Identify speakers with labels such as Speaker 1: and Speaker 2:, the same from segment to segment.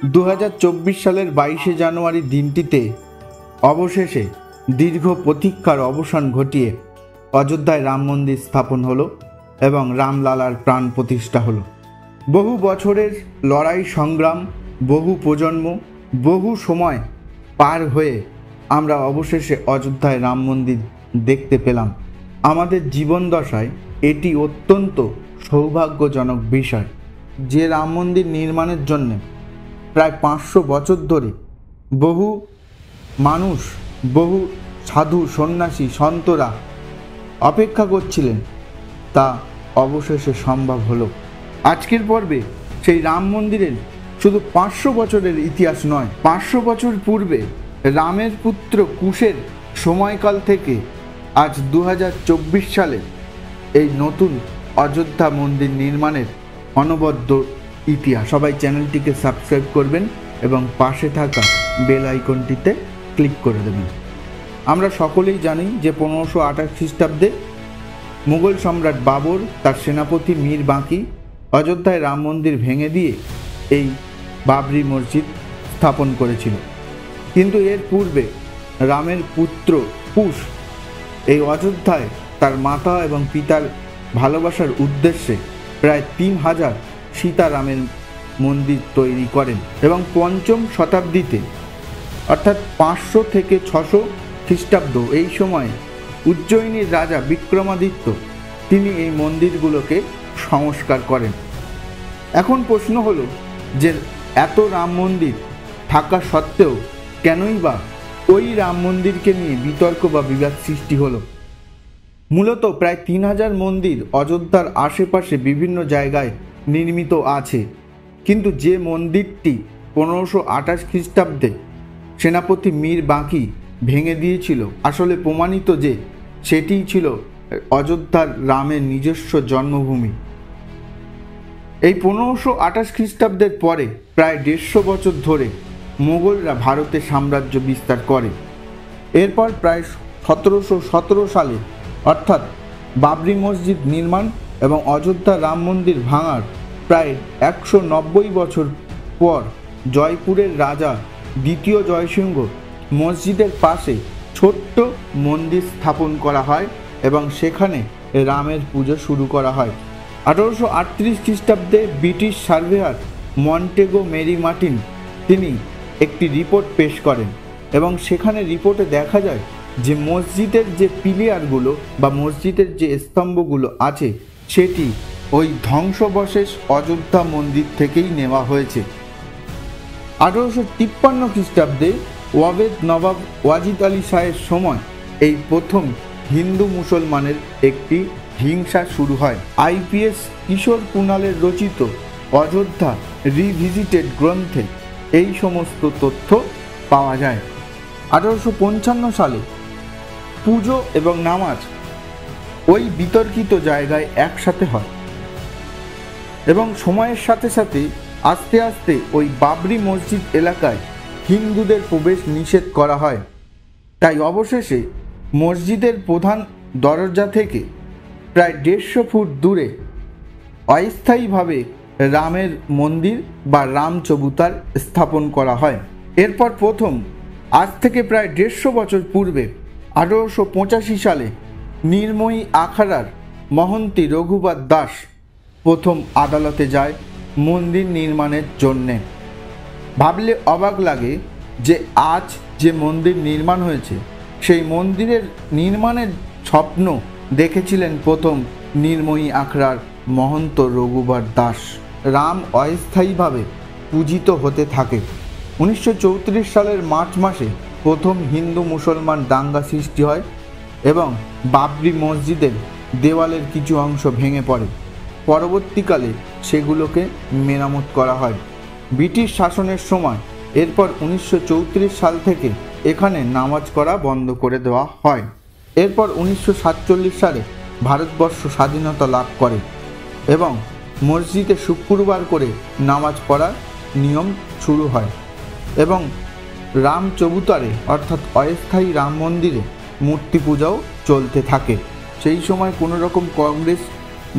Speaker 1: 2024 সালের 22শে জানুয়ারি দিনটিতে অবশেষে দীর্ঘ প্রতীক্ষার অবসান ঘটিয়ে অযোধ্যায় রাম মন্দির স্থাপন হলো এবং রামলালার প্রাণ প্রতিষ্ঠা হলো। বহু বছরের লড়াই সংগ্রাম, বহু প্রজন্ম, বহু সময় পার হয়ে আমরা অবশেষে অযোধ্যায় রাম মন্দির দেখতে পেলাম। আমাদের জীবন দশায় এটি অত্যন্ত সৌভাগ্যজনক বিষয় যে রাম মন্দির নির্মাণের জন্য প্রায় 500 বছর ধরে বহু মানুষ, বহু সাধু সন্ন্যাসী সন্তরা অপেক্ষা করছিলেন, তা অবশেষে সম্ভব হলো। আজকের পর্বে সেই রাম মন্দিরের শুধু 500 বছরের ইতিহাস নয়, 500 বছর পূর্বে রামের পুত্র কুশের সময়কাল থেকে আজ 2024 সালে এই নতুন অযোধ্যা মন্দির নির্মাণের অনবদ্য ইতিহাস। সবাই চ্যানেলটিকে সাবস্ক্রাইব করবেন এবং পাশে থাকা বেল আইকনটিতে ক্লিক করে দেবেন। আমরা সকলেই জানি যে 1528 খ্রিস্টাব্দে মুঘল সম্রাট বাবর তার সেনাপতি মীর বাঁকি অযোধ্যায় রাম মন্দির ভেঙে দিয়ে এই বাবরি মসজিদ স্থাপন করেছিল। কিন্তু এর পূর্বে রামের পুত্র কুশ এই অযোধ্যায় তার মাতা এবং পিতার ভালোবাসার উদ্দেশ্যে প্রায় 3000 সীতারামের মন্দির তৈরি করেন এবং 5ম শতাব্দীতে অর্থাৎ 500 থেকে 600 খ্রিস্টাব্দ এই সময়ে উজ্জয়িনীর রাজা বিক্রমাদিত্য তিনি এই মন্দিরগুলোকে সংস্কার করেন। এখন প্রশ্ন হলো যে এত রাম মন্দির থাকা সত্ত্বেও কেনই বা ওই রাম মন্দিরকে নিয়ে বিতর্ক বা বিবাদ সৃষ্টি হলো। মূলত প্রায় 3000 মন্দির অযোধ্যার আশেপাশে বিভিন্ন জায়গায় নির্মিত আছে, কিন্তু যে মন্দিরটি 1528 খ্রিস্টাব্দে সেনাপতি মীর বাঁকি ভেঙে দিয়েছিল, আসলে প্রমাণিত যে সেটিই ছিল অযোধ্যার রামের নিজস্ব জন্মভূমি। এই 1528 খ্রিস্টাব্দের পরে প্রায় 150 বছর ধরে মোগলরা ভারতে সাম্রাজ্য বিস্তার করে। এরপর প্রায় 1717 সালে অর্থাৎ বাবরি মসজিদ নির্মাণ এবং অযোধ্যা রাম মন্দির ভাঙার প্রায় 190 বছর পর জয়পুরের রাজা দ্বিতীয় জয়সিংহ মসজিদের পাশে ছোট্ট মন্দির স্থাপন করা হয় এবং সেখানে রামের পুজো শুরু করা হয়। 1838 খ্রিস্টাব্দে British surveyor Montgomery Martin তিনি একটি রিপোর্ট পেশ করেন এবং সেখানে রিপোর্টে দেখা যায় যে মসজিদের যে পিলিয়ারগুলো বা মসজিদের যে স্তম্ভগুলো আছে সেটি ওই ধ্বংসবশেষ অযোধ্যা মন্দির থেকেই নেওয়া হয়েছে। 1853 খ্রিস্টাব্দে ওয়াবেদ নবাব ওয়াজিদ আলী শাহের সময় এই প্রথম হিন্দু মুসলমানের একটি হিংসা শুরু হয়। আইপিএস কিশোর কুণালের রচিত অযোধ্যা রিভিজিটেড গ্রন্থে এই সমস্ত তথ্য পাওয়া যায়। 1855 সালে পুজো এবং নামাজ ওই বিতর্কিত জায়গায় একসাথে হয় এবং সময়ের সাথে সাথে আস্তে আস্তে ওই বাবরি মসজিদ এলাকায় হিন্দুদের প্রবেশ নিষেধ করা হয়। তাই অবশেষে মসজিদের প্রধান দরজা থেকে প্রায় 150 ফুট দূরে অস্থায়ীভাবে রামের মন্দির বা রাম চবুতার স্থাপন করা হয়। এরপর প্রথম আজ থেকে প্রায় 150 বছর পূর্বে 1885 সালে নির্ময়ী আখাড়ার মহন্তী রঘুপত দাস প্রথম আদালতে যায় মন্দির নির্মাণের জন্যে। ভাবলে অবাক লাগে যে আজ যে মন্দির নির্মাণ হয়েছে সেই মন্দিরের নির্মাণের স্বপ্ন দেখেছিলেন প্রথম নির্ময়ী আখড়ার মহন্ত রঘুপত দাস। রাম অস্থায়ীভাবে পূজিত হতে থাকে। 1934 সালের মার্চ মাসে প্রথম হিন্দু মুসলমান দাঙ্গা সৃষ্টি হয় এবং বাবরি মসজিদের দেওয়ালের কিছু অংশ ভেঙে পড়ে। পরবর্তীকালে সেগুলোকে মেরামত করা হয় ব্রিটিশ শাসনের সময়। এরপর 1934 সাল থেকে এখানে নামাজ পড়া বন্ধ করে দেওয়া হয়। এরপর 1947 সালে ভারতবর্ষ স্বাধীনতা লাভ করে এবং মসজিদে শুক্রবার করে নামাজ পড়ার নিয়ম শুরু হয় এবং রাম চবুতারে অর্থাৎ অস্থায়ী রাম মন্দিরে মূর্তি পূজাও চলতে থাকে। সেই সময় কোনো রকম কংগ্রেস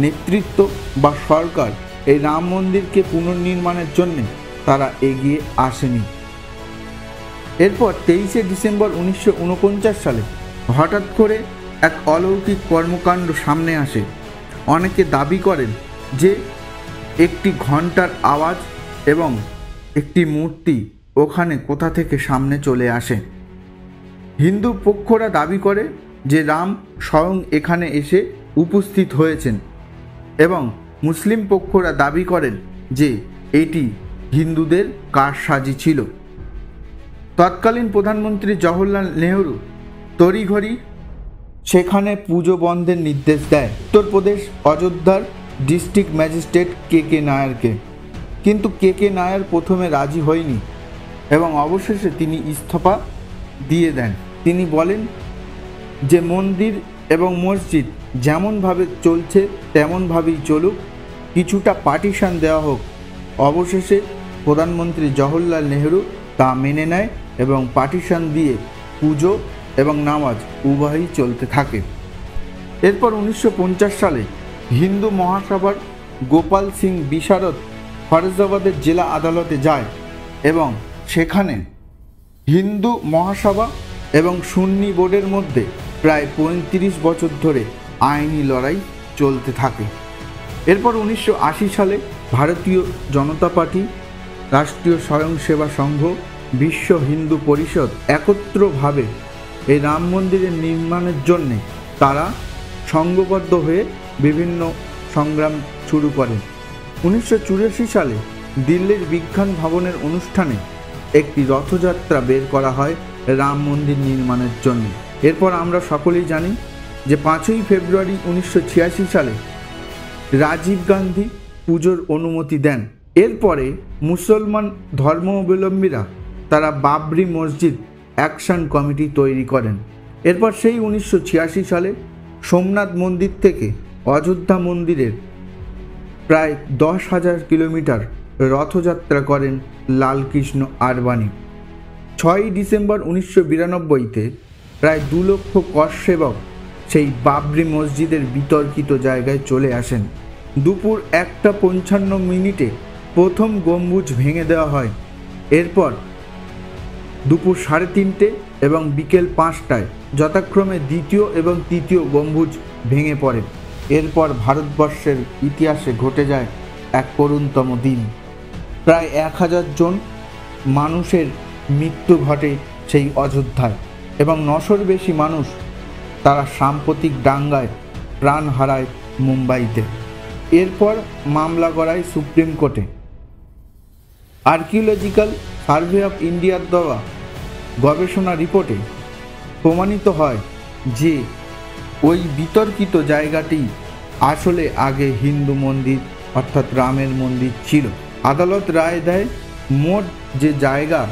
Speaker 1: নেতৃত্ব বা সরকার এই রাম মন্দিরকে পুনর্নির্মাণের জন্য তারা এগিয়ে আসেনি। এরপর 23শে ডিসেম্বর 1949 সালে হঠাৎ করে এক অলৌকিক কর্মকাণ্ড সামনে আসে। অনেকে দাবি করেন যে একটি ঘণ্টার আওয়াজ এবং একটি মূর্তি ওখানে কোথা থেকে সামনে চলে আসে। হিন্দু পক্ষরা দাবি করে যে রাম স্বয়ং এখানে এসে উপস্থিত হয়েছেন এবং মুসলিম পক্ষরা দাবি করেন যে এটি হিন্দুদের কারসাজি ছিল। তৎকালীন প্রধানমন্ত্রী জওহরলাল নেহরু তড়িঘড়ি সেখানে পুজো বন্ধের নির্দেশ দেয় উত্তরপ্রদেশ অযোধ্যার ডিস্ট্রিক্ট ম্যাজিস্ট্রেট কে নায়ারকে। কিন্তু কে নায়ার প্রথমে রাজি হয়নি এবং অবশেষে তিনি ইস্তফা দিয়ে দেন। তিনি বলেন যে মন্দির এবং মসজিদ যেমনভাবে চলছে তেমনভাবেই চলুক, কিছুটা পার্টিশন দেওয়া হোক। অবশেষে প্রধানমন্ত্রী জওহরলাল নেহরু তা মেনে নেয় এবং পার্টিশন দিয়ে পুজো এবং নামাজ উভয়ই চলতে থাকে। এরপর 1950 সালে হিন্দু মহাসভার গোপাল সিং বিশারদ ফরজাবাদের জেলা আদালতে যায় এবং সেখানে হিন্দু মহাসভা এবং সুন্নি বোর্ডের মধ্যে প্রায় 35 বছর ধরে আইনি লড়াই চলতে থাকে। এরপর 1980 সালে ভারতীয় জনতা পার্টি, রাষ্ট্রীয় স্বয়ংসেবা সংঘ, বিশ্ব হিন্দু পরিষদ একত্রভাবে এই রাম মন্দিরের নির্মাণের জন্যে তারা সংঘবদ্ধ হয়ে বিভিন্ন সংগ্রাম শুরু করেন। 1984 সালে দিল্লির বিজ্ঞান ভবনের অনুষ্ঠানে একটি রথযাত্রা বের করা হয় রাম মন্দির নির্মাণের জন্য। এরপর আমরা সকলেই জানি যে 5ই ফেব্রুয়ারি 1986 সালে রাজীব গান্ধী পুজোর অনুমতি দেন। এরপরে মুসলমান ধর্মাবলম্বীরা তারা বাবরি মসজিদ অ্যাকশন কমিটি তৈরি করেন। এরপর সেই 1986 সালে সোমনাথ মন্দির থেকে অযোধ্যা মন্দিরের প্রায় 10,000 কিলোমিটার রথযাত্রা করেন লালকৃষ্ণ আডবাণী। 6ই ডিসেম্বর 1992-তে প্রায় 2 লক্ষ কর সেবক সেই বাবরি মসজিদের বিতর্কিত জায়গায় চলে আসেন। দুপুর 1:55 প্রথম গম্বুজ ভেঙে দেওয়া হয়। এরপর দুপুর 3:30 এবং বিকেল 5টায় যথাক্রমে দ্বিতীয় এবং তৃতীয় গম্বুজ ভেঙে পড়ে। এরপর ভারতবর্ষের ইতিহাসে ঘটে যায় এক করুণতম দিন। প্রায় 1000 জন মানুষের মৃত্যু ঘটে সেই অযোধ্যায় এবং 900-র বেশি মানুষ তারা সাম্প্রতিক দাঙ্গায় প্রাণ হারায় মুম্বাইতে। এরপর মামলা গড়ায় সুপ্রিম কোর্টে। আর্কিওলজিক্যাল সার্ভে অফ ইন্ডিয়ার দেওয়া গবেষণা রিপোর্টে প্রমাণিত হয় যে ওই বিতর্কিত জায়গাটি আসলে আগে হিন্দু মন্দির অর্থাৎ রামের মন্দির ছিল। আদালত রায় দেয় মোট যে জায়গা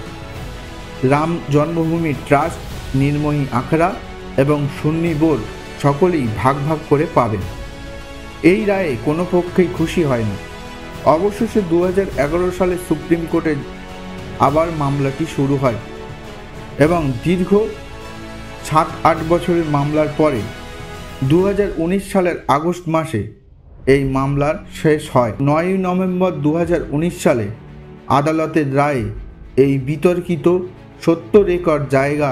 Speaker 1: রাম জন্মভূমি ট্রাস্ট, নির্মোহী আখড়া এবং সুন্নি বোর্ড সকলেই ভাগ ভাগ করে পাবেন। এই রায়ে কোনো পক্ষেই খুশি হয়নি। অবশেষে 2011 সালে সুপ্রিম কোর্টে আবার মামলাটি শুরু হয় এবং দীর্ঘ 7-8 বছরের মামলার পরে 2019 সালের আগস্ট মাসে এই মামলার শেষ হয়। 9ই নভেম্বর 2019 সালে আদালতের রায়ে এই বিতর্কিত 70 একর জায়গা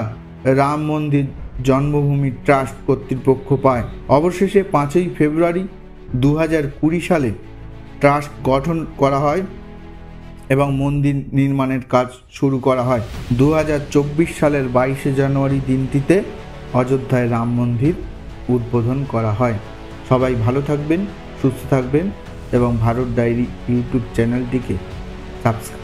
Speaker 1: রাম মন্দির জন্মভূমি ট্রাস্ট কর্তৃপক্ষ পায়। অবশেষে 5ই ফেব্রুয়ারি 2020 সালে ট্রাস্ট গঠন করা হয় এবং মন্দির নির্মাণের কাজ শুরু করা হয়। 2024 সালের 22শে জানুয়ারি দিনটিতে অযোধ্যায় রাম মন্দির উদ্বোধন করা হয়। সবাই ভালো থাকবেন, সুস্থ থাকবেন এবং ভারত ডায়েরি ইউটিউব চ্যানেলটিকে সাবস্ক্রাইব